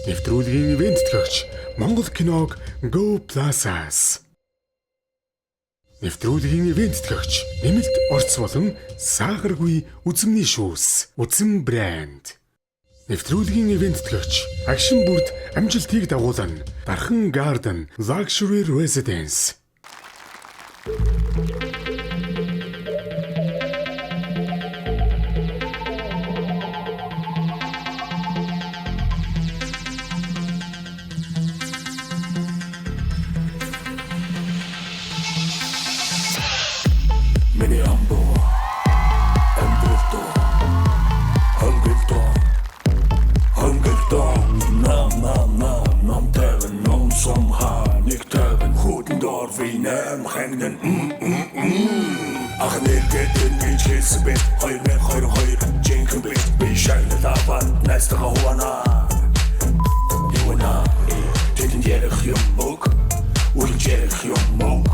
Нэвтрүүлгийн ивент төлөгч Монгол киног Go Plaza-с. Нэвтрүүлгийн ивент төлөгч нэмэлт орц болон сахаргүй үзэмний шүүс, үзэм брэнд. Нэвтрүүлгийн ивент төлөгч агшин бүрд амжилтыг дагуулна. Дархан Garden Luxury Residence. Ханган ах нэргэдэн гэж хэлсэн бэ 2022 жинхэнэ би шайна лаван найстага хуана юуна тэдэн ярих юм мог үлэн ярих юм мог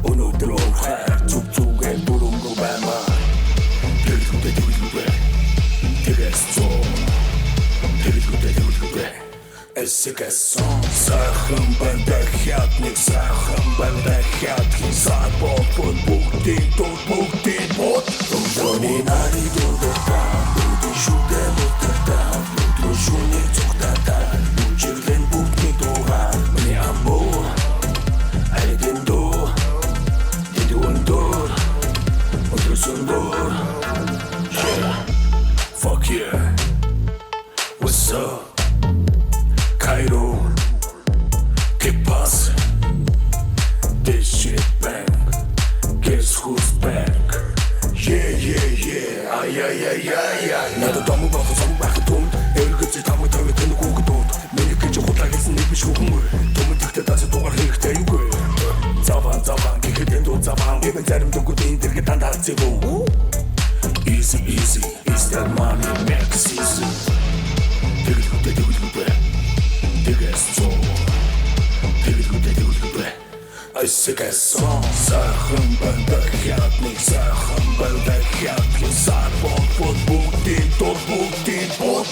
өнөөдөр хайр зүгзүүгээ бүрөнгө баймаа тэгвэл тэгээс зоо Эсэгэсэн сайхан бандахят нэг сайхан бандахят хисаад бод бүгдийн бод Өвдөний нари дурдаа бүгдийн шүдээ мутартаа бүгдийн шүний цугтатаа бүжиглэн бүгдийн дуугаа миний амбуу айдэн дуу тэдүүн дуу өдрөсөн дуу Yeah, fuck yeah What's up? Cairo, ¿qué pasa? This shit bang, guess who's back? Yeah, ay. 나도 너무 바빠 성박한 돈 애를 담을 타며 드는 고그돈 매일 그저 호탕에서 내 비쇼금을 돈을 득대 다시 동안 흐르게 이걸 자방 기게 된도 자방 이건 자름 두고 인들게 단다 제고 Easy, it's that money make it easy 되겠어 Эсэгэсэн сайхан бандахят нэг сайхан бандахят хисаад бод бүгдийн бод